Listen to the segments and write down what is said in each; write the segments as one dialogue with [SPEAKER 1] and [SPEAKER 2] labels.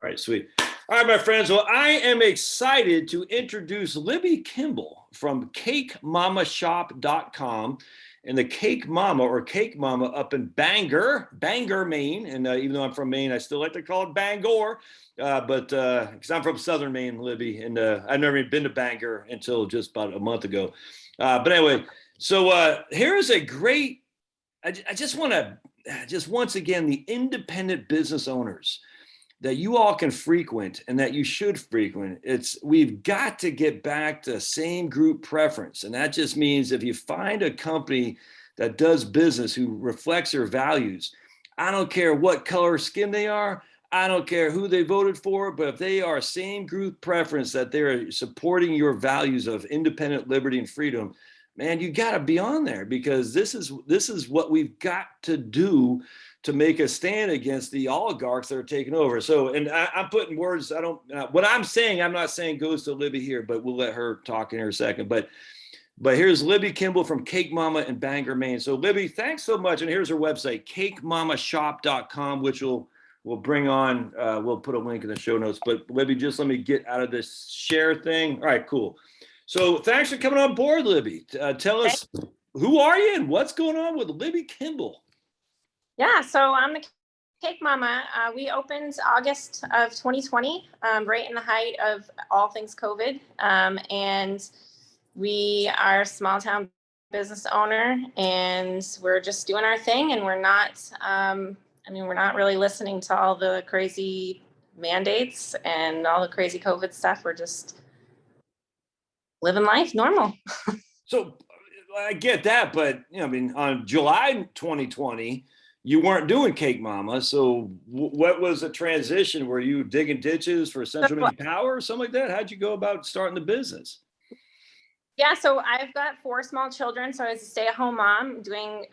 [SPEAKER 1] All right, sweet. All right, my friends. Well, I am excited to introduce Libby Kimball from CakeMamaShop.com and the Cake Mama or Cake Mama up in Bangor, Maine. And even though I'm from Maine, I still like to call it Bangor, but because I'm from Southern Maine, Libby, and I've never even been to Bangor until just about a month ago. But anyway, so here's a great. I just want to just once again the independent business owners that you all can frequent and that you should frequent. We've got to get back to same group preference. And that just means if you find a company that does business who reflects your values, I don't care what color skin they are, I don't care who they voted for, but if they are same group preference, that they're supporting your values of independent liberty and freedom, man, you got to be on there, because this is what we've got to do to make a stand against the oligarchs that are taking over. So, and I'm putting words, what I'm saying, I'm not saying goes to Libby here, but we'll let her talk in here a second. But here's Libby Kimball from Cake Mama in Bangor, Maine. So Libby, thanks so much. And here's her website, CakeMamaShop.com, which we'll bring on, we'll put a link in the show notes. But Libby, just let me get out of this share thing. All right, cool. So thanks for coming on board, Libby. Tell us, who are you and what's going on with Libby Kimball?
[SPEAKER 2] Yeah, so I'm the Cake Mama. We opened August of 2020, right in the height of all things COVID. And we are a small town business owner, and we're just doing our thing. And we're not, we're not really listening to all the crazy mandates and all the crazy COVID stuff. We're just living life normal.
[SPEAKER 1] So I get that, but on July 2020, you weren't doing Cake Mama. So what was the transition? Were you digging ditches for Central Maine Power or something like that? How'd you go about starting the business?
[SPEAKER 2] Yeah, so I've got 4 small children. So I was a stay-at-home mom, doing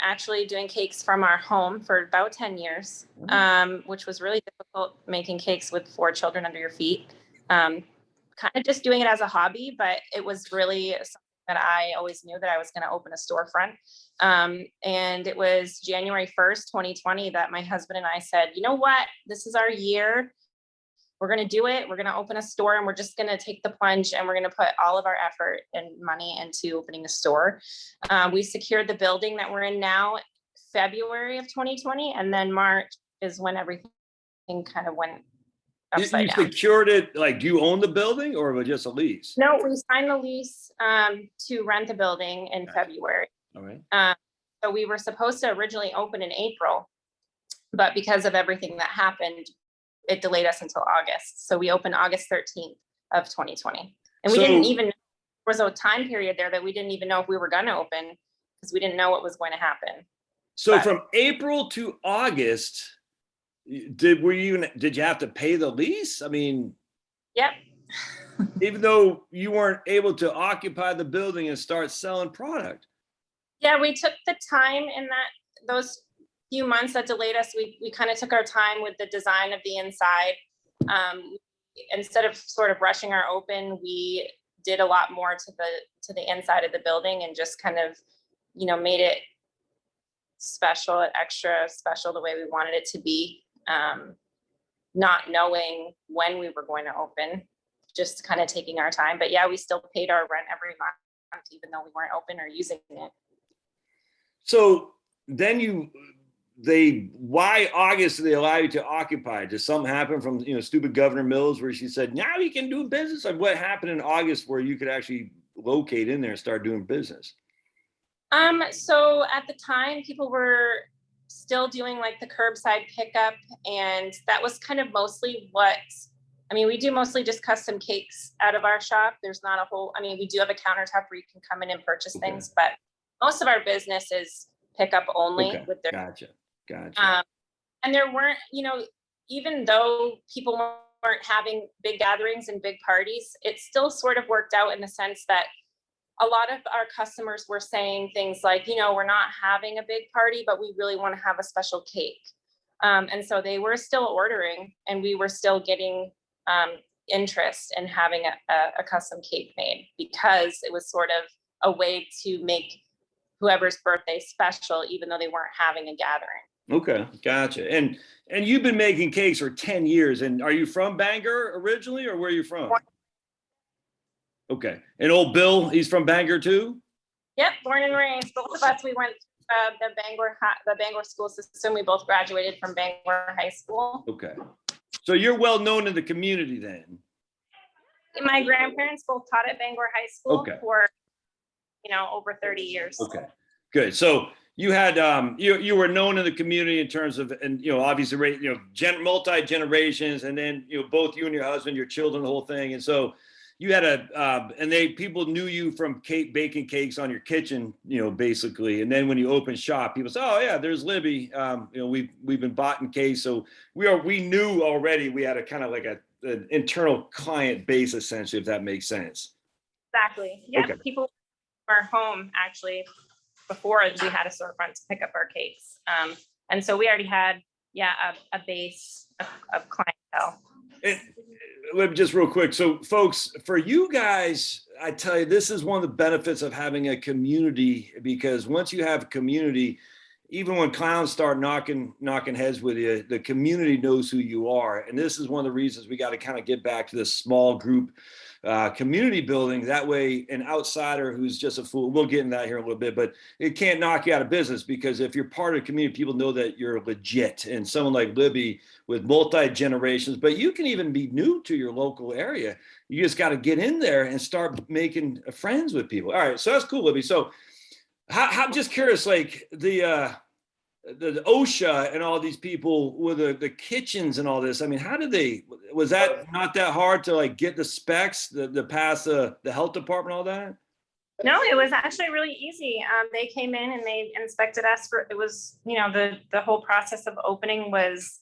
[SPEAKER 2] cakes from our home for about 10 years, which was really difficult, making cakes with 4 children under your feet. Kind of just doing it as a hobby, but it was really something that I always knew that I was going to open a storefront. And it was January 1st, 2020 that my husband and I said, you know what, this is our year. We're going to do it. We're going to open a store, and we're just going to take the plunge, and we're going to put all of our effort and money into opening a store. We secured the building that we're in now, February of 2020. And then March is when everything kind of went upside down.
[SPEAKER 1] You secured it, like, do you own the building or was it just a lease?
[SPEAKER 2] No, we signed the lease to rent the building in February.
[SPEAKER 1] All right.
[SPEAKER 2] So we were supposed to originally open in April, but because of everything that happened, it delayed us until August. So we opened August 13th of 2020. And we didn't even, there was a time period there that we didn't even know if we were going to open, because we didn't know what was going to happen.
[SPEAKER 1] So from April to August, did you have to pay the lease? I mean,
[SPEAKER 2] yep.
[SPEAKER 1] Even though you weren't able to occupy the building and start selling product.
[SPEAKER 2] Yeah, we took the time in those few months that delayed us. We kind of took our time with the design of the inside. Instead of sort of rushing our open, we did a lot more to the inside of the building, and just kind of, made it special, extra special, the way we wanted it to be. Not knowing when we were going to open, just kind of taking our time. But yeah, we still paid our rent every month, even though we weren't open or using it.
[SPEAKER 1] So then why August did they allow you to occupy? Did something happen from, stupid Governor Mills where she said, now you can do business? Like, what happened in August where you could actually locate in there and start doing business?
[SPEAKER 2] So at the time, people were still doing like the curbside pickup, and that was kind of mostly we do mostly just custom cakes out of our shop. There's not a whole, we do have a countertop where you can come in and purchase things, but most of our business is pickup only. With their,
[SPEAKER 1] Gotcha.
[SPEAKER 2] And there weren't, even though people weren't having big gatherings and big parties, it still sort of worked out in the sense that a lot of our customers were saying things like, we're not having a big party, but we really want to have a special cake. And so they were still ordering, and we were still getting interest in having a custom cake made, because it was sort of a way to make whoever's birthday special, even though they weren't having a gathering.
[SPEAKER 1] Okay, gotcha. And you've been making cakes for 10 years. And are you from Bangor originally, or where are you from? Okay. And old Bill, he's from Bangor too?
[SPEAKER 2] Yep, born and raised. Both of us, we went the Bangor school system. We both graduated from Bangor High School.
[SPEAKER 1] Okay. So you're well known in the community then.
[SPEAKER 2] My grandparents both taught at Bangor High School
[SPEAKER 1] Okay.
[SPEAKER 2] for, over 30 years.
[SPEAKER 1] Okay, good. So you had you were known in the community in terms of, and obviously multi generations, and then both you and your husband, your children, the whole thing. And so you had people knew you from baking cakes on your kitchen, basically. And then when you opened shop, people say, oh yeah, there's Libby. We've been bought in case, so we knew already we had a kind of like an internal client base, essentially, if that makes sense.
[SPEAKER 2] Exactly. Yeah.
[SPEAKER 1] Okay.
[SPEAKER 2] People our home actually before we had a storefront to pick up our cakes. And so we already had, a base of clientele.
[SPEAKER 1] And just real quick. So folks, for you guys, I tell you, this is one of the benefits of having a community, because once you have a community, even when clowns start knocking heads with you, the community knows who you are. And this is one of the reasons we got to kind of get back to this small group community building. That way, an outsider who's just a fool, we'll get into that here in a little bit, but it can't knock you out of business, because if you're part of the community, people know that you're legit. And someone like Libby with multi-generations, but you can even be new to your local area. You just got to get in there and start making friends with people. All right, so that's cool, Libby. So I'm just curious, like the OSHA and all these people with the kitchens and all this. I mean, was that not that hard to like get the specs, the pass the health department, all that?
[SPEAKER 2] No, it was actually really easy. They came in and they inspected us it was, the whole process of opening was,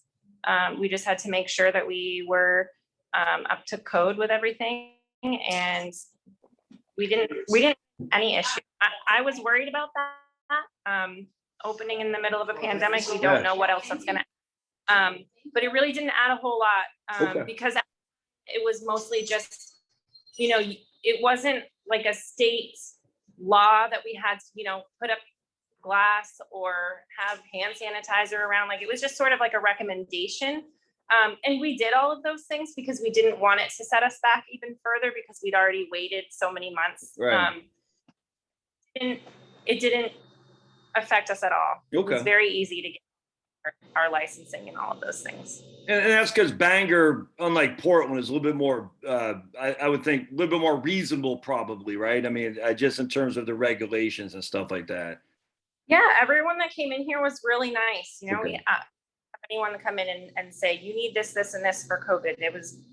[SPEAKER 2] we just had to make sure that we were up to code with everything. And we didn't any issue. I was worried about that. Opening in the middle of a pandemic, we don't know what else that's gonna. But it really didn't add a whole lot because it was mostly just, it wasn't like a state law that we had to, put up glass or have hand sanitizer around. Like it was just sort of like a recommendation. And we did all of those things because we didn't want it to set us back even further, because we'd already waited so many months.
[SPEAKER 1] Right.
[SPEAKER 2] It didn't affect us at all.
[SPEAKER 1] Okay.
[SPEAKER 2] It was very easy to get our licensing and all of those things.
[SPEAKER 1] And that's because Bangor, unlike Portland, is a little bit more, I would think, a little bit more reasonable, probably, right? I mean, just in terms of the regulations and stuff like that.
[SPEAKER 2] Yeah, everyone that came in here was really nice.
[SPEAKER 1] Okay.
[SPEAKER 2] We anyone to come in and say, you need this, this, and this for COVID.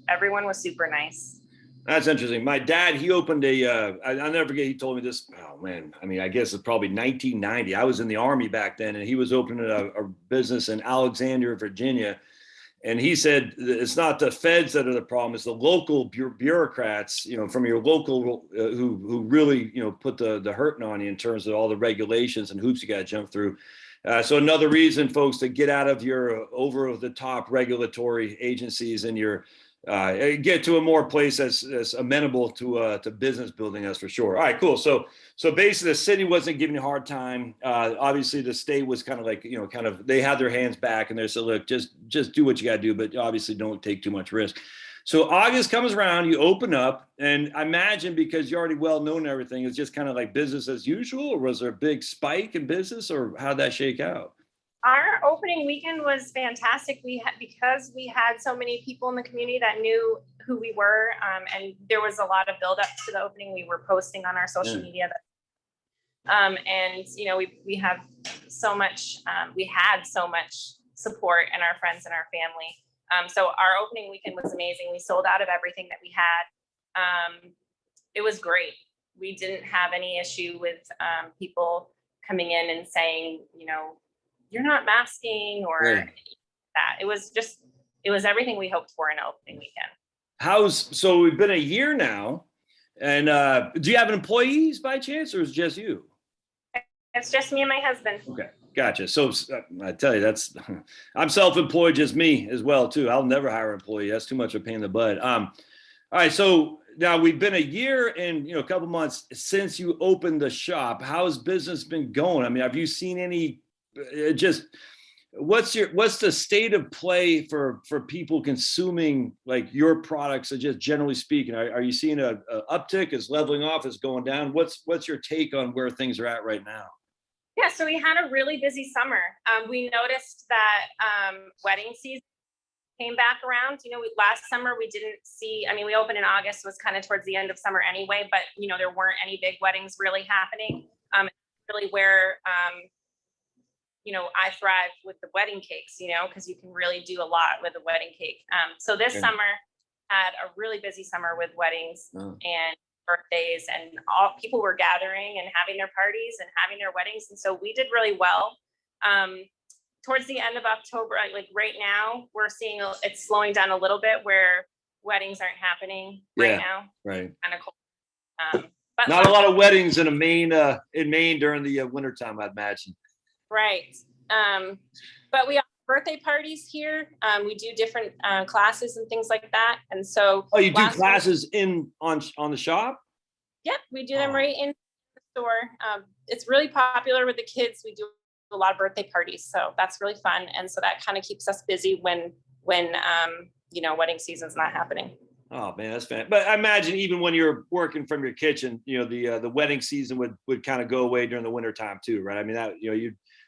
[SPEAKER 2] Everyone was super nice.
[SPEAKER 1] That's interesting. My dad, he opened I'll never forget, he told me this, oh man, I mean, I guess it's probably 1990. I was in the Army back then, and he was opening a business in Alexandria, Virginia. And he said, it's not the feds that are the problem, it's the local bureaucrats, from your local, who really, put the hurting on you in terms of all the regulations and hoops you got to jump through. So another reason, folks, to get out of your over-the-top regulatory agencies and your get to a more place that's amenable to business building, that's for sure. All right, cool. So basically the city wasn't giving you a hard time. Obviously the state was kind of like, they had their hands back and they said, look, just do what you got to do, but obviously don't take too much risk. So August comes around, you open up, and I imagine because you're already well known and everything, it's just kind of like business as usual, or was there a big spike in business, or how'd that shake out?
[SPEAKER 2] Our opening weekend was fantastic. Because we had so many people in the community that knew who we were, and there was a lot of build up to the opening. We were posting on our social media, and we have so much. We had so much support in our friends and our family. So our opening weekend was amazing. We sold out of everything that we had. It was great. We didn't have any issue with people coming in and saying, you're not masking or that. It was everything we hoped for in an opening weekend.
[SPEAKER 1] So we've been a year now, and do you have employees by chance, or is it just you?
[SPEAKER 2] It's just me and my husband.
[SPEAKER 1] Okay, gotcha. So I tell you, I'm self-employed, just me as well too. I'll never hire an employee. That's too much of a pain in the butt. All right, so now we've been a year and a couple months since you opened the shop. How's business been going? I mean, have you seen any? what's the state of play for people consuming like your products? So just generally speaking, are you seeing a uptick? Is leveling off? Is going down? What's your take on where things are at right now?
[SPEAKER 2] Yeah, so we had a really busy summer. We noticed that wedding season came back around. Last summer we didn't see, I mean, we opened in August, was kind of towards the end of summer anyway, but there weren't any big weddings really happening. Really where, I thrive with the wedding cakes, because you can really do a lot with a wedding cake. So this summer had a really busy summer with weddings and birthdays, and all people were gathering and having their parties and having their weddings. And so we did really well. Towards the end of October, like right now, we're seeing it's slowing down a little bit where weddings aren't happening right now.
[SPEAKER 1] Right.
[SPEAKER 2] Kind of cold. But
[SPEAKER 1] not a lot of weddings in Maine during the wintertime, I'd imagine.
[SPEAKER 2] Right. But we have birthday parties here. We do different classes and things like that. And so
[SPEAKER 1] you do classes on the shop?
[SPEAKER 2] Yep, we do them right in the store. It's really popular with the kids. We do a lot of birthday parties, so that's really fun. And so that kind of keeps us busy when wedding season's not happening.
[SPEAKER 1] Oh man, that's fantastic. But I imagine even when you're working from your kitchen, the wedding season would kind of go away during the winter time too, right? I mean that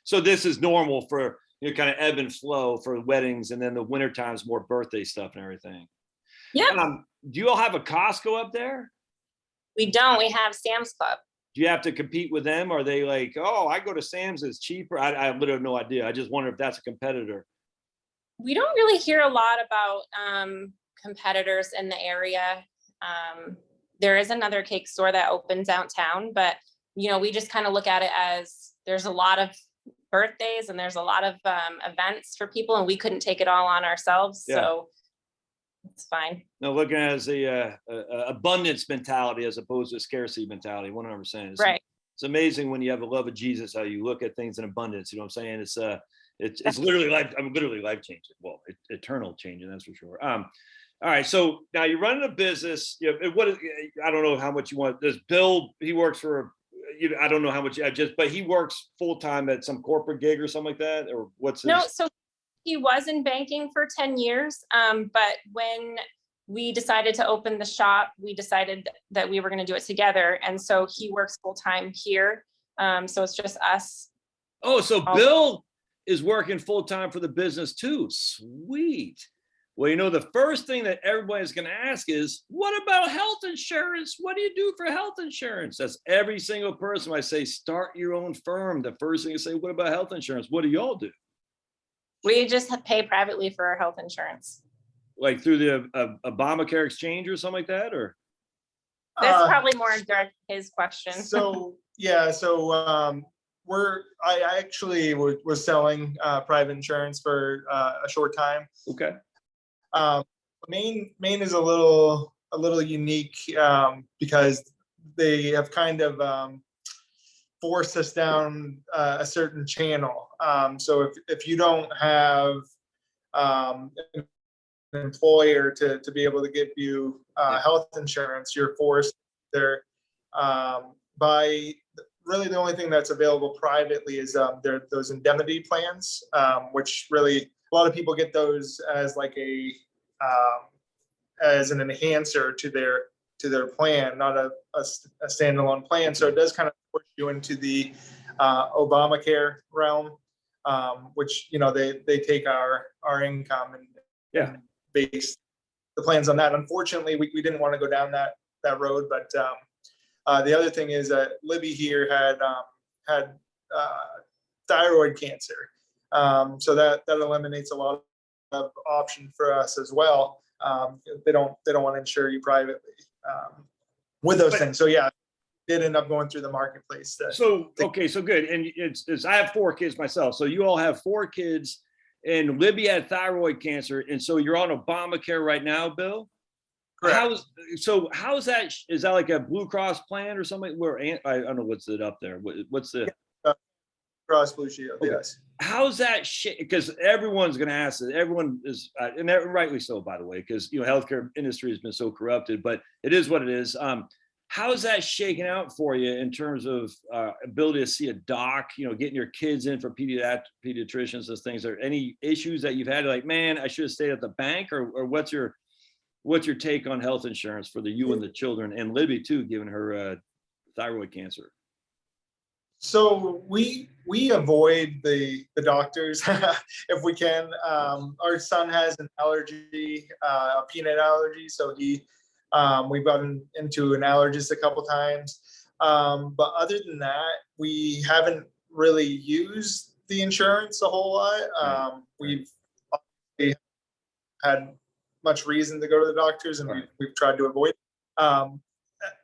[SPEAKER 1] so this is normal for kind of ebb and flow for weddings, and then the winter time's more birthday stuff and everything.
[SPEAKER 2] Yeah.
[SPEAKER 1] Do you all have a Costco up there?
[SPEAKER 2] We don't. We have Sam's Club.
[SPEAKER 1] Do you have to compete with them? Are they like, oh, I go to Sam's, it's cheaper? I literally have no idea. I just wonder if that's a competitor.
[SPEAKER 2] We don't really hear a lot about competitors in the area. There is another cake store that opens downtown, but we just kind of look at it as there's a lot of birthdays and there's a lot of events for people, and we couldn't take it all on ourselves. Yeah. So it's fine.
[SPEAKER 1] No, looking at it as a abundance mentality as opposed to a scarcity mentality. 100%.
[SPEAKER 2] Right.
[SPEAKER 1] It's amazing when you have the love of Jesus, how you look at things in abundance. You know what I'm saying? It's literally life changing. Well, eternal changing, that's for sure. All right. So now you're running a business. I don't know how much you want. Does Bill, he works for, I don't know how much, but he works full time at some corporate gig or something like that? Or what's his?
[SPEAKER 2] No, so he was in banking for 10 years. But when we decided to open the shop, we decided that we were going to do it together. And so he works full time here. So it's just us.
[SPEAKER 1] Oh, so Bill is working full time for the business too. Sweet. Well, the first thing that everybody's going to ask is, what about health insurance? What do you do for health insurance? That's every single person. I say, start your own firm. The first thing you say, what about health insurance? What do y'all do?
[SPEAKER 2] We just pay privately for our health insurance.
[SPEAKER 1] Like through the Obamacare exchange or something like that? Or
[SPEAKER 2] that's probably more direct his question.
[SPEAKER 3] I actually was selling private insurance for a short time.
[SPEAKER 1] Okay.
[SPEAKER 3] Maine is a little unique because they have kind of forced us down a certain channel. So if you don't have an employer to be able to give you health insurance, you're forced there by really the only thing that's available privately is those indemnity plans, which really a lot of people get those as like as an enhancer to their plan, not a standalone plan. So it does kind of push you into the Obamacare realm, which they take our income and base the plans on that. Unfortunately, we didn't want to go down that road, but the other thing is that Libby here had thyroid cancer, so that eliminates a lot of option for us as well. They don't want to insure you privately with those things. So yeah, did end up going through the marketplace.
[SPEAKER 1] So good. And it's I have 4 kids myself. So you all have 4 kids, and Libby had thyroid cancer, and so you're on Obamacare right now, Bill?
[SPEAKER 3] Correct.
[SPEAKER 1] How's that? Is that like a Blue Cross plan or something? Where I don't know what's it up there. What's the
[SPEAKER 3] Cross Blue Shield? Okay. Yes.
[SPEAKER 1] How's that shit? Because everyone's going to ask it. Everyone is, and rightly so, by the way, because healthcare industry has been so corrupted. But it is what it is. how's that shaking out for you in terms of ability to see a doc, getting your kids in for pediatricians, those things? Are any issues that you've had like, man, I should have stayed at the bank, or what's your take on health insurance for you and the children, and Libby too, given her thyroid cancer?
[SPEAKER 3] So we avoid the doctors if we can. Our son has an allergy, a peanut allergy, so we've gotten into an allergist a couple times. But other than that, we haven't really used the insurance a whole lot. We've had much reason to go to the doctors, and we've tried to avoid.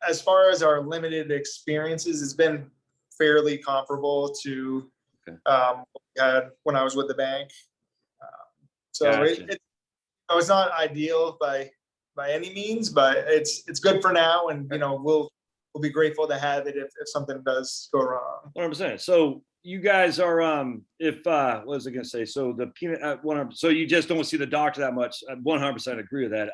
[SPEAKER 3] As far as our limited experiences, it's been fairly comparable to what we had when I was with the bank. So
[SPEAKER 1] Gotcha.
[SPEAKER 3] it's not ideal by any means, but it's good for now, and we'll be grateful to have it if something does go wrong.
[SPEAKER 1] 100%. So you guys are what was I going to say? So the peanut 100%. So you just don't see the doctor that much. I 100% agree with that.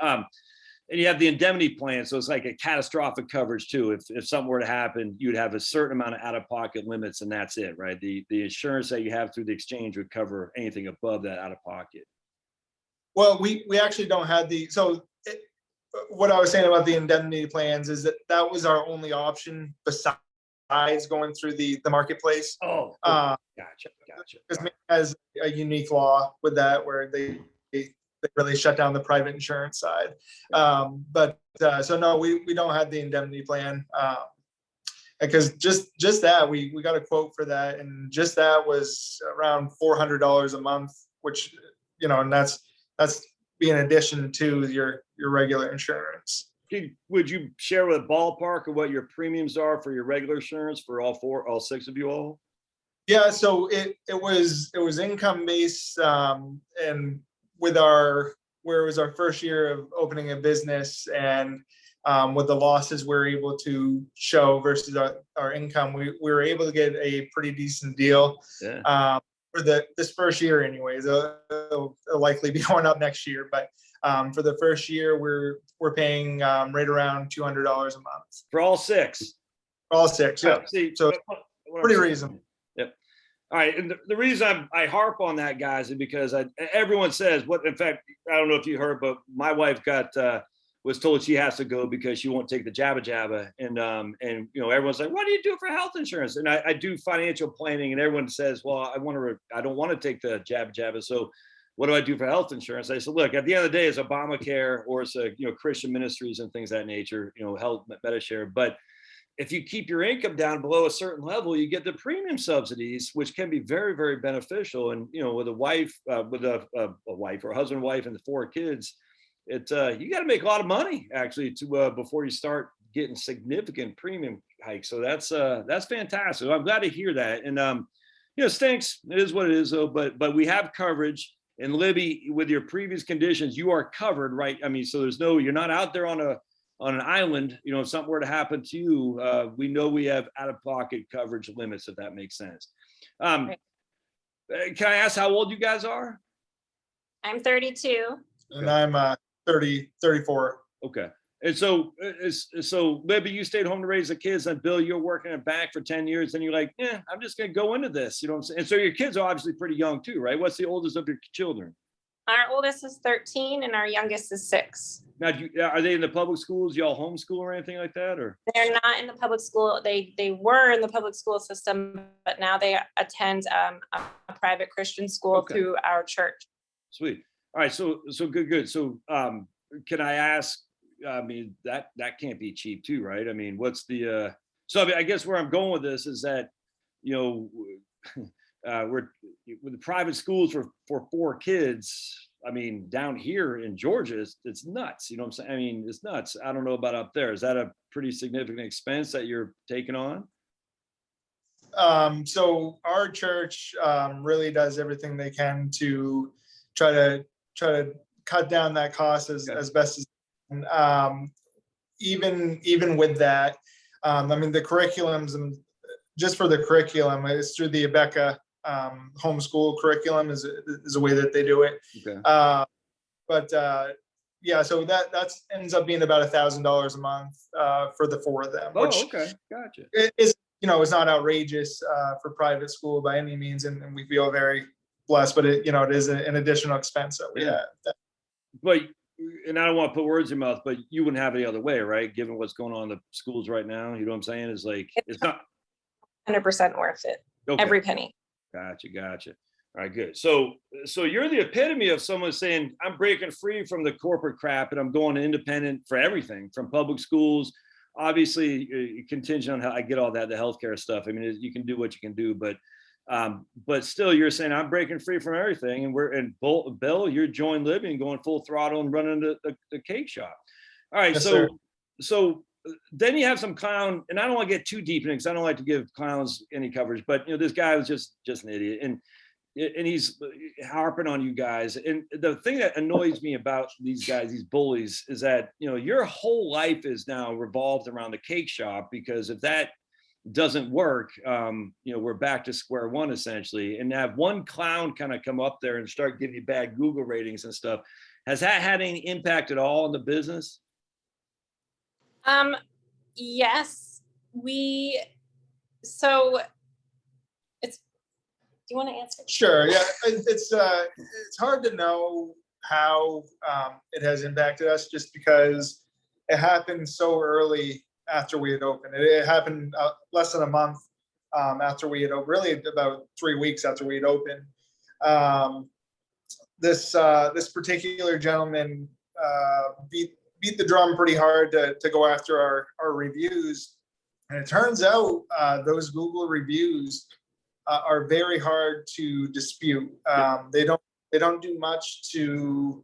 [SPEAKER 1] And you have the indemnity plan, so it's like a catastrophic coverage too. If something were to happen, you'd have a certain amount of out-of-pocket limits, and that's it, right? The insurance that you have through the exchange would cover anything above that out-of-pocket.
[SPEAKER 3] Well, we actually don't have what I was saying about the indemnity plans is that was our only option besides going through the marketplace.
[SPEAKER 1] Oh,
[SPEAKER 3] gotcha. Because Maine has a unique law with that where they really shut down the private insurance side. So no, we don't have the indemnity plan. Because just that we got a quote for that, and just that was around $400 a month, which and that's be in addition to your regular insurance.
[SPEAKER 1] Would you share with a ballpark of what your premiums are for your regular insurance for all six of you all?
[SPEAKER 3] Yeah, so it was income based, and where it was our first year of opening a business, and with the losses we're able to show versus our income, we were able to get a pretty decent deal. Yeah. For this first year anyways. It'll likely be going up next year, but for the first year we're paying right around $200 a month
[SPEAKER 1] for all six.
[SPEAKER 3] All six, yeah.
[SPEAKER 1] See,
[SPEAKER 3] so pretty reasonable.
[SPEAKER 1] Yep. All right, and the reason I harp on that, guys, is because everyone says in fact, I don't know if you heard, but my wife was told she has to go because she won't take the jabba, and everyone's like, what do you do for health insurance? And I do financial planning, and everyone says, well, I don't want to take the jabba, so what do I do for health insurance? I said, look, at the end of the day, it's Obamacare, or it's Christian ministries and things of that nature, health Medishare. But if you keep your income down below a certain level, you get the premium subsidies, which can be very, very beneficial. And with a wife, with a wife or a husband, wife, and the 4 kids, you got to make a lot of money actually before you start getting significant premium hikes. So that's fantastic. I'm glad to hear that. And it stinks. It is what it is, though. But we have coverage. And Libby, with your previous conditions, you are covered, right? I mean, so you're not out there on an island. If something were to happen to you, we know we have out-of-pocket coverage limits, if that makes sense. Can I ask how old you guys are?
[SPEAKER 2] I'm 32.
[SPEAKER 3] And I'm 34.
[SPEAKER 1] Okay. And so Libby, you stayed home to raise the kids, and Bill, you're working at a bank for 10 years, and you're like, I'm just going to go into this. You know what I'm saying? And so your kids are obviously pretty young too, right? What's the oldest of your children?
[SPEAKER 2] Our oldest is 13 and our youngest is 6.
[SPEAKER 1] Now, are they in the public schools? Y'all homeschool or anything like that? Or
[SPEAKER 2] they're not in the public school. They were in the public school system, but now they attend a private Christian school through our church.
[SPEAKER 1] Sweet. All right. So good. So can I ask, I mean, that can't be cheap too, right? I mean, what's the, so I mean, I guess where I'm going with this is that, we're with the private schools for 4 kids. I mean, down here in Georgia, it's nuts. You know what I'm saying? I mean, it's nuts. I don't know about up there. Is that a pretty significant expense that you're taking on?
[SPEAKER 3] So our church really does everything they can to try to cut down that cost as best as even with that. I mean, the curriculums, and just for the curriculum, it's through the Abeka homeschool curriculum is a way that they do it. Okay. But yeah, so that ends up being about $1,000 a month for the 4 of them, which
[SPEAKER 1] okay, gotcha.
[SPEAKER 3] is is not outrageous for private school by any means, and we feel very blessed. But it is an additional expense that we have.
[SPEAKER 1] But, and I don't want to put words in your mouth, but you wouldn't have it the other way, right? Given what's going on in the schools right now, you know what I'm saying? It's like it's not
[SPEAKER 2] 100% worth it.
[SPEAKER 1] okay.
[SPEAKER 2] Every penny.
[SPEAKER 1] Gotcha. All right, good. So you're the epitome of someone saying, I'm breaking free from the corporate crap and I'm going independent for everything, from public schools. Obviously, contingent on how I get all that, the healthcare stuff. I mean, you can do what you can do, but still, you're saying I'm breaking free from everything, and Bill, you're joining Libby and going full throttle and running the cake shop. All right,
[SPEAKER 3] Yes,
[SPEAKER 1] so then you have some clown, and I don't want to get too deep in it because I don't like to give clowns any coverage, but this guy was just an idiot, and he's harping on you guys. And the thing that annoys me about these guys, these bullies, is that your whole life is now revolved around the cake shop, because if that doesn't work, we're back to square one essentially. And have one clown kind of come up there and start giving you bad Google ratings and stuff, has that had any impact at all on the business?
[SPEAKER 2] Yes, so it's, do you want to answer?
[SPEAKER 3] Sure. Yeah, it's hard to know how it has impacted us, just because it happened so early after we had opened. It happened less than a month after we had opened, really about 3 weeks after we had opened. This particular gentleman beat the drum pretty hard to go after our reviews. And it turns out those Google reviews are very hard to dispute. They don't do much to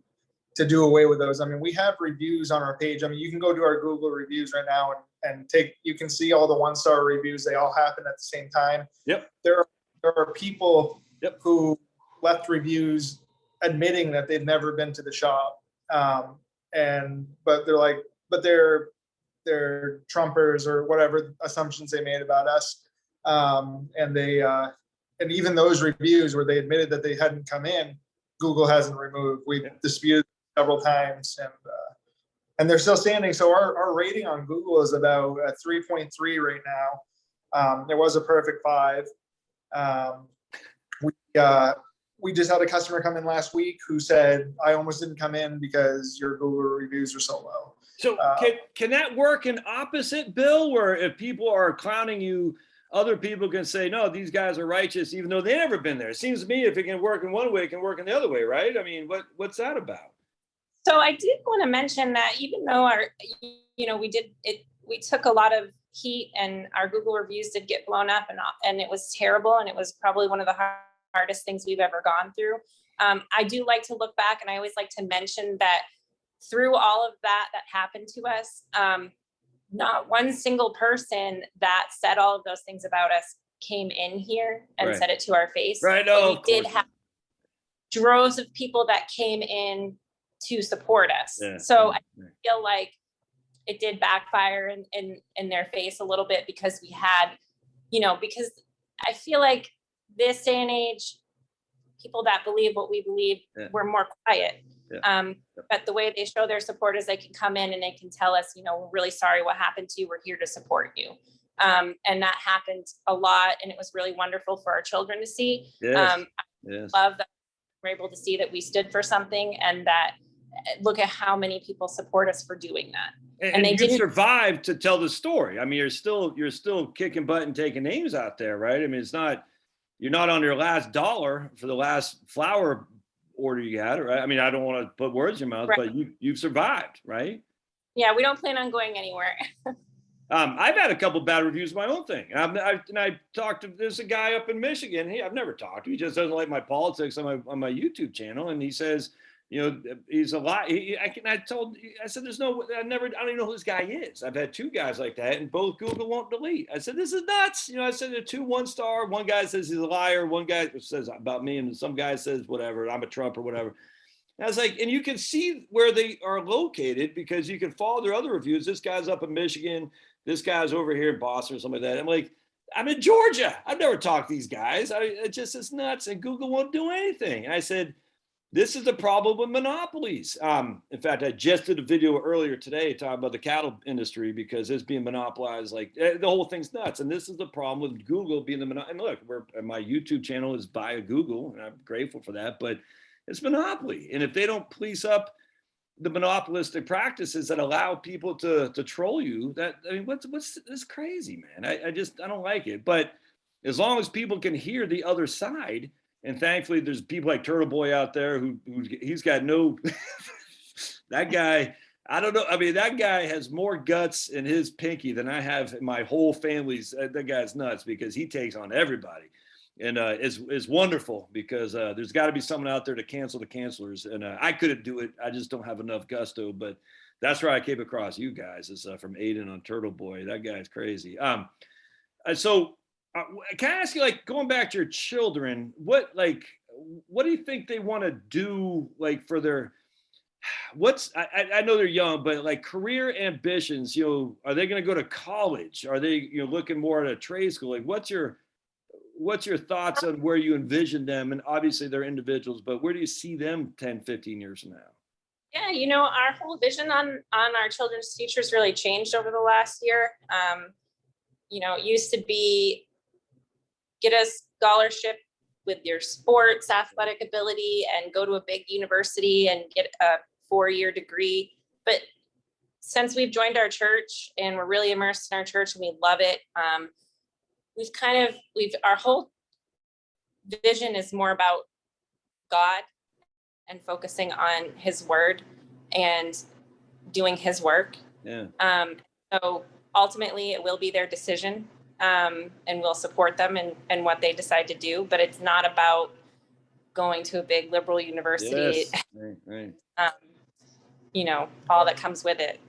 [SPEAKER 3] do away with those. I mean, we have reviews on our page. I mean, you can go to our Google reviews right now and you can see all the 1-star reviews. They all happen at the same time.
[SPEAKER 1] Yep.
[SPEAKER 3] There are people who left reviews admitting that they'd never been to the shop. But they're like, but they're Trumpers or whatever assumptions they made about us. And even those reviews where they admitted that they hadn't come in, Google hasn't removed. We've disputed several times, and they're still standing. So our rating on Google is about 3.3 right now. There was a perfect 5. We just had a customer come in last week who said, I almost didn't come in because your Google reviews are so low.
[SPEAKER 1] So can that work in opposite, Bill, where if people are clowning you, other people can say, no, these guys are righteous, even though they've never been there? It seems to me if it can work in one way, it can work in the other way, right? I mean, what's that about?
[SPEAKER 2] So I did want to mention that even though we took a lot of heat and our Google reviews did get blown up and it was terrible. And it was probably one of the hardest things we've ever gone through. I do like to look back, and I always like to mention that through all of that happened to us, not one single person that said all of those things about us came in here and said it to our face.
[SPEAKER 1] Right.
[SPEAKER 2] No, we did have droves of people that came in to support us. Yeah. So I feel like it did backfire in their face a little bit, because we had, because I feel like this day and age, people that believe what we believe, we're more quiet. But the way they show their support is they can come in and they can tell us, we're really sorry what happened to you. We're here to support you. And that happened a lot. And it was really wonderful for our children to see. I love that we're able to see that we stood for something, and that look at how many people support us for doing that.
[SPEAKER 1] And they didn't survive to tell the story. I mean, you're still kicking butt and taking names out there, right? I mean, you're not on your last dollar for the last flower order you had, right? I mean, I don't want to put words in your mouth, but you've survived, right?
[SPEAKER 2] Yeah, we don't plan on going anywhere.
[SPEAKER 1] I've had a couple bad reviews of my own thing. And I talked to, there's a guy up in Michigan. I've never talked to him. He just doesn't like my politics on my YouTube channel. And he says, he's a lot. I said, I don't even know who this guy is. I've had 2 guys like that, and both Google won't delete. I said, this is nuts. I said, they're 2 1-star. One guy says he's a liar. One guy says about me, and some guy says whatever, I'm a Trump or whatever. And I was like, and you can see where they are located, because you can follow their other reviews. This guy's up in Michigan. This guy's over here in Boston or something like that. I'm like, I'm in Georgia. I've never talked to these guys. It's nuts. And Google won't do anything. And I said, This is the problem with monopolies. In fact, I just did a video earlier today talking about the cattle industry because it's being monopolized. Like the whole thing's nuts. And this is the problem with Google being the monopoly. And look, my YouTube channel is via Google, and I'm grateful for that. But it's monopoly, and if they don't police up the monopolistic practices that allow people to troll you, what's this crazy, man? I don't like it. But as long as people can hear the other side. And thankfully, there's people like Turtle Boy out there who he's got no, that guy, I don't know. I mean, that guy has more guts in his pinky than I have in my whole family's. That guy's nuts because he takes on everybody. And it's wonderful because there's got to be someone out there to cancel the cancelers. And I couldn't do it. I just don't have enough gusto. But that's where I came across you guys is from Aiden on Turtle Boy. That guy's crazy. So can I ask you, like, going back to your children, what do you think they want to do, like, for their, I know they're young, but like career ambitions, are they going to go to college? Are they, looking more at a trade school? Like, what's your thoughts on where you envision them? And obviously they're individuals, but where do you see them 10, 15 years from now?
[SPEAKER 2] Yeah, our whole vision on our children's futures really changed over the last year. It used to be, get a scholarship with your sports athletic ability and go to a big university and get a 4-year degree. But since we've joined our church and we're really immersed in our church and we love it, our whole vision is more about God and focusing on his word and doing his work.
[SPEAKER 1] Yeah.
[SPEAKER 2] So ultimately it will be their decision. And we'll support them in what they decide to do, but it's not about going to a big liberal university.
[SPEAKER 1] Yes. Right.
[SPEAKER 2] All that comes with it.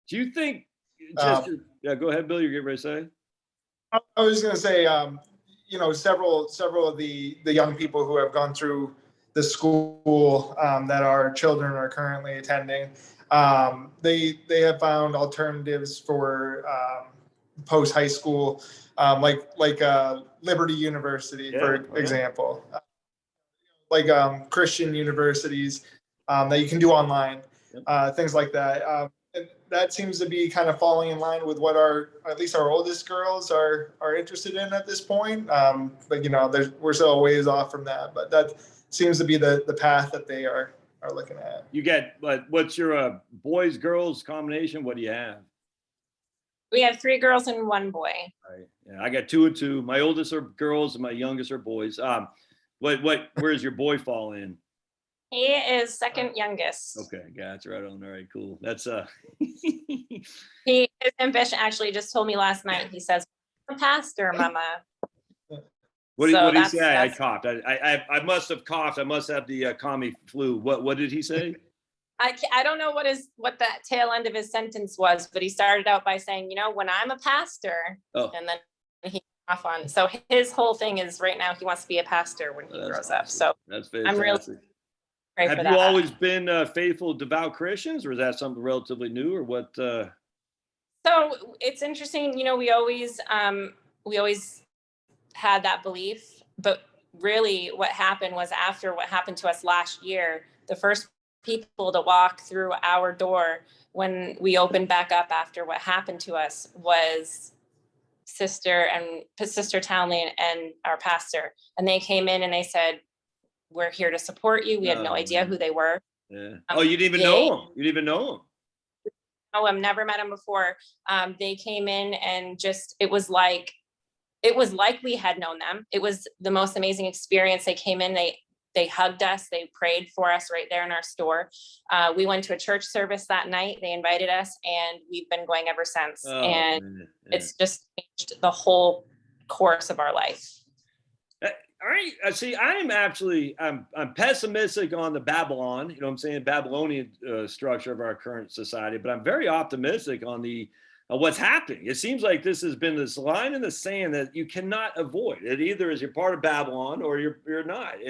[SPEAKER 1] Do you think, yeah, go ahead, Bill, you're getting ready to say?
[SPEAKER 3] I was going to say, several of the young people who have gone through the school that our children are currently attending, they have found alternatives for post high school, like Liberty University, for example, like Christian universities that you can do online, things like that. And that seems to be kind of falling in line with what at least our oldest girls are interested in at this point. But we're still a ways off from that, but that seems to be the path that they are looking at.
[SPEAKER 1] You get, what's your boys girls combination? What do you have?
[SPEAKER 2] We have 3 girls and 1 boy.
[SPEAKER 1] Right. Yeah, I got 2 and 2. My oldest are girls and my youngest are boys. Where's your boy fall in?
[SPEAKER 2] He is second youngest.
[SPEAKER 1] Okay, gotcha. Right on. All right, cool. That's
[SPEAKER 2] his ambition actually just told me last night. He says, "I'm a pastor, Mama."
[SPEAKER 1] What did he say? I coughed. I must have coughed. I must have the commie flu. What did he say?
[SPEAKER 2] I don't know what that tail end of his sentence was, but he started out by saying, when I'm a pastor, and then he off on. So his whole thing is right now he wants to be a pastor when he grows up. So
[SPEAKER 1] that's fantastic.
[SPEAKER 2] I'm really
[SPEAKER 1] Have you always been faithful, devout Christians, or is that something relatively new, or what?
[SPEAKER 2] So it's interesting. We always had that belief, but really what happened was after what happened to us last year, the first people to walk through our door when we opened back up after what happened to us was Sister Townley and our pastor. And they came in and they said, "We're here to support you." We had no idea who they were.
[SPEAKER 1] Yeah. You didn't even know them. You didn't even know them.
[SPEAKER 2] No, I've never met them before. They came in and it was like we had known them. It was the most amazing experience. They came in, they hugged us, they prayed for us right there in our store. We went to a church service that night. They invited us, and we've been going ever since. It's just changed the whole course of our life.
[SPEAKER 1] All right. See, I'm pessimistic on the Babylon, Babylonian structure of our current society, but I'm very optimistic on what's happening. It seems like this has been this line in the sand that you cannot avoid. It either is you're part of Babylon or you're not.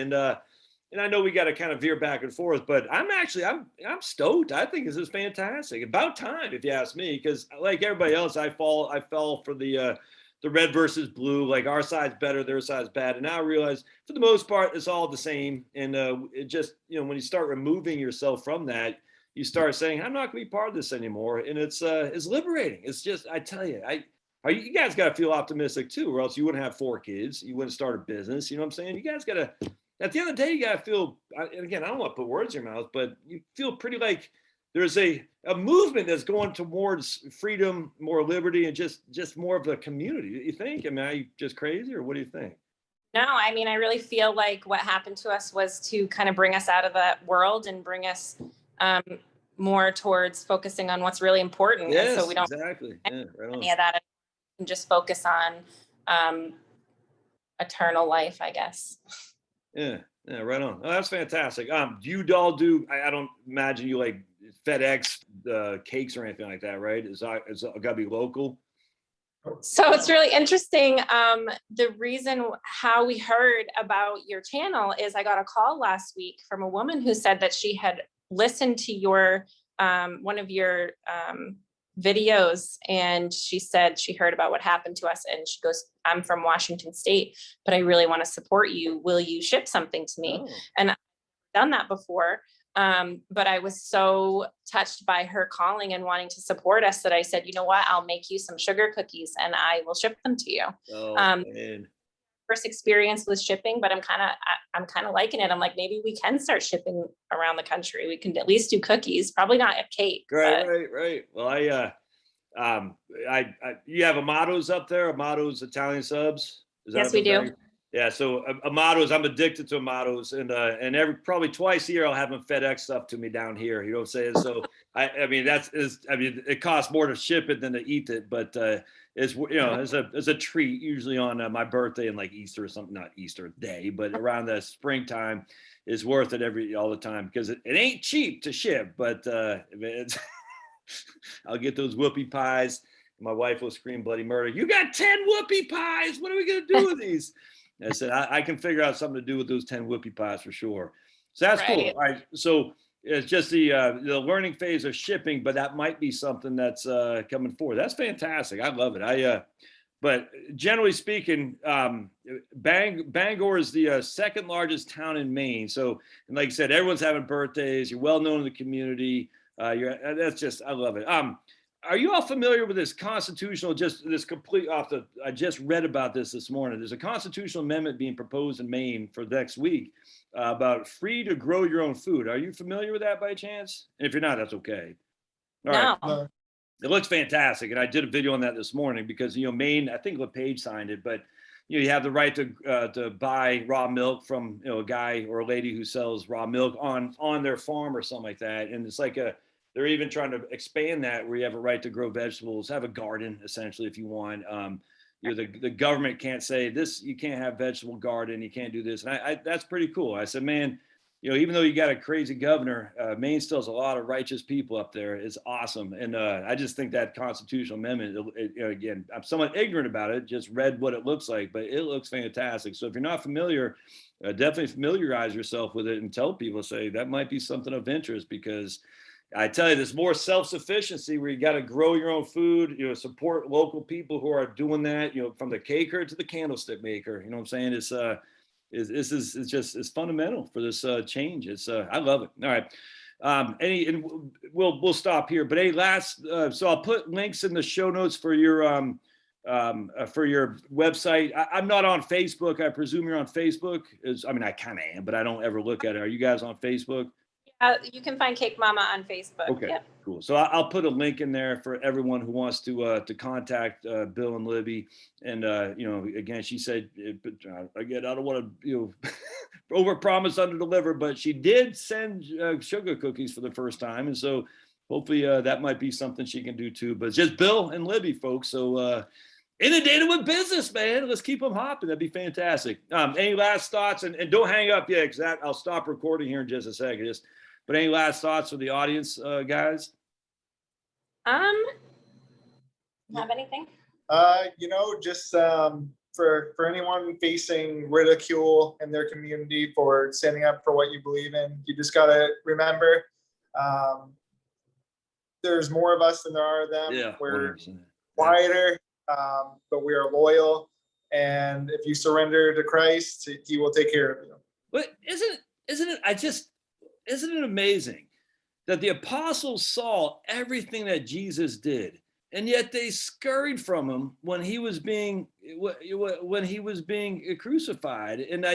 [SPEAKER 1] And I know we got to kind of veer back and forth, but I'm stoked. I think this is fantastic. About time, if you ask me, because like everybody else, I fell for the the red versus blue, like our side's better, their side's bad. And now I realize for the most part, it's all the same. And it just, when you start removing yourself from that, you start saying, I'm not going to be part of this anymore. And it's liberating. It's just, I tell you, you guys got to feel optimistic too, or else you wouldn't have 4 kids. You wouldn't start a business. You know what I'm saying? You guys got to, at the end of the day, you got to feel, and again, I don't want to put words in your mouth, but you feel pretty like there's a movement that's going towards freedom, more liberty, and just more of a community. You think? I mean, are you just crazy, or what do you think?
[SPEAKER 2] No, I mean, I really feel like what happened to us was to kind of bring us out of that world and bring us more towards focusing on what's really important.
[SPEAKER 1] Yes,
[SPEAKER 2] and so we don't
[SPEAKER 1] exactly. Yeah, right on.
[SPEAKER 2] any of that and just focus on eternal life, I guess.
[SPEAKER 1] Yeah, right on. Oh, that's fantastic. Do you all do? I don't imagine you like FedEx cakes or anything like that, right? It's got to be local.
[SPEAKER 2] So it's really interesting. The reason how we heard about your channel is I got a call last week from a woman who said that she had listened to your one of your videos, and she said she heard about what happened to us, and she goes, I'm from Washington State, but I really want to support you. Will you ship something to me?
[SPEAKER 1] Oh.
[SPEAKER 2] And I've done that before. But I was so touched by her calling and wanting to support us that I said, you know what, I'll make you some sugar cookies and I will ship them to you.
[SPEAKER 1] Oh, man.
[SPEAKER 2] First experience with shipping, but I'm kind of liking it. I'm like, maybe we can start shipping around the country. We can at least do cookies, probably not a cake.
[SPEAKER 1] Right. Well, you have Amato's up there, Amato's Italian subs.
[SPEAKER 2] Yes, we do.
[SPEAKER 1] Yeah, so Amato's, I'm addicted to Amato's, and every probably twice a year I'll have them FedEx stuff to me down here. You know what I'm saying? So I mean it costs more to ship it than to eat it, but it's it's a treat usually on my birthday and like Easter or something, not Easter day, but around the springtime is worth it all the time because it ain't cheap to ship, but it's I'll get those whoopie pies. My wife will scream bloody murder. You got 10 whoopie pies. What are we going to do with these? I said, I can figure out something to do with those 10 whoopie pies for sure. So that's cool. All right. So it's just the learning phase of shipping, but that might be something that's coming forward. That's fantastic. I love it. But generally speaking, Bangor is the second largest town in Maine. So, and like I said, everyone's having birthdays. You're well known in the community. I love it. Are you all familiar with this constitutional, I just read about this morning. There's a constitutional amendment being proposed in Maine for next week about free to grow your own food. Are you familiar with that by chance? And if you're not, that's okay. All right.
[SPEAKER 2] No.
[SPEAKER 1] It looks fantastic. And I did a video on that this morning because, Maine, I think LePage signed it, but you have the right to buy raw milk from, a guy or a lady who sells raw milk on their farm or something like that. And it's like they're even trying to expand that where you have a right to grow vegetables, have a garden, essentially, if you want. The government can't say this, you can't have vegetable garden, you can't do this. And that's pretty cool. I said, man, even though you got a crazy governor, Maine still has a lot of righteous people up there. It's awesome. And I just think that constitutional amendment, again, I'm somewhat ignorant about it, just read what it looks like, but it looks fantastic. So if you're not familiar, definitely familiarize yourself with it and tell people, say that might be something of interest, because I tell you, there's more self-sufficiency where you got to grow your own food, support local people who are doing that, from the caker to the candlestick maker. You know what I'm saying? It's fundamental for this change. I love it. All right. And we'll stop here, but any last, so I'll put links in the show notes for your website. I'm not on Facebook. I presume you're on Facebook. I kind of am, but I don't ever look at it. Are you guys on Facebook?
[SPEAKER 2] You can find Cake Mama on Facebook.
[SPEAKER 1] Okay,
[SPEAKER 2] yep.
[SPEAKER 1] Cool. So I'll put a link in there for everyone who wants to contact Bill and Libby. And again, she said, again, I don't want to overpromise, underdeliver, but she did send sugar cookies for the first time, and so hopefully that might be something she can do too. But it's just Bill and Libby, folks. So inundated with business, man. Let's keep them hopping. That'd be fantastic. Any last thoughts? And don't hang up yet, because I'll stop recording here in just a second. But any last thoughts for the audience, guys?
[SPEAKER 2] Have anything?
[SPEAKER 3] Just for anyone facing ridicule in their community for standing up for what you believe in, you just gotta remember, there's more of us than there are of them.
[SPEAKER 1] Yeah,
[SPEAKER 3] we're
[SPEAKER 1] 100%.
[SPEAKER 3] quieter, but we are loyal. And if you surrender to Christ, he will take care of you.
[SPEAKER 1] But isn't it amazing that the apostles saw everything that Jesus did, and yet they scurried from him when he was being crucified? And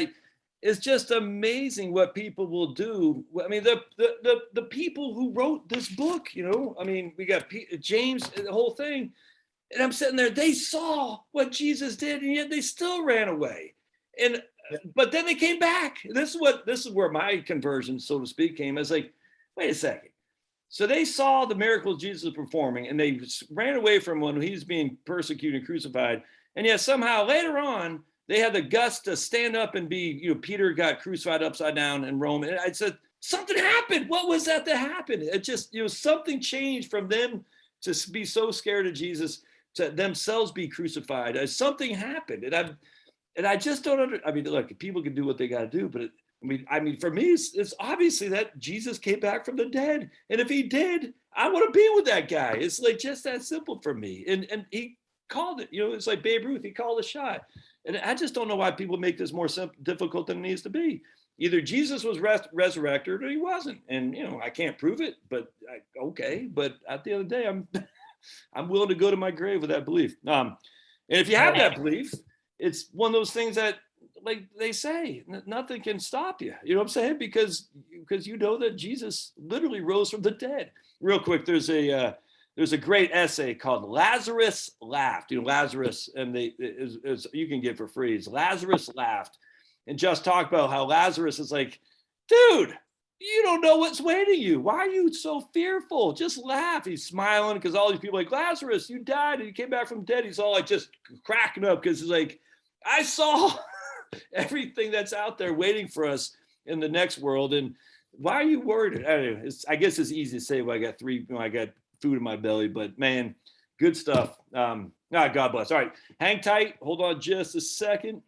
[SPEAKER 1] it's just amazing what people will do. I mean, the people who wrote this book, I mean, we got James, the whole thing. And I'm sitting there, they saw what Jesus did, and yet they still ran away. But then they came back. This is where my conversion, so to speak, came. I was like, wait a second. So they saw the miracles Jesus was performing, and they ran away from when he was being persecuted and crucified. And yet somehow later on, they had the guts to stand up and be, Peter got crucified upside down in Rome. And I said, something happened. What was that happened? It just, something changed from them to be so scared of Jesus to themselves be crucified. Something happened. And I just don't I mean, look, people can do what they got to do, but I mean, for me, it's obviously that Jesus came back from the dead. And if he did, I want to be with that guy. It's like just that simple for me. And he called it, it's like Babe Ruth, he called a shot. And I just don't know why people make this more difficult than it needs to be. Either Jesus was resurrected or he wasn't. And, I can't prove it, but okay. But at the end of the day, I'm willing to go to my grave with that belief. And if you have that belief, it's one of those things that, like they say, nothing can stop you. You know what I'm saying? Because that Jesus literally rose from the dead. Real quick, there's a great essay called Lazarus Laughed. Lazarus, and you can get for free. It's Lazarus Laughed, and just talk about how Lazarus is like, dude, you don't know what's waiting you. Why are you so fearful? Just laugh. He's smiling because all these people are like, Lazarus, you died and you came back from dead. He's all like just cracking up because he's like, I saw everything that's out there waiting for us in the next world. And why are you worried? I guess it's easy to say when I got I got food in my belly, but man, good stuff. God bless. All right, hang tight. Hold on just a second.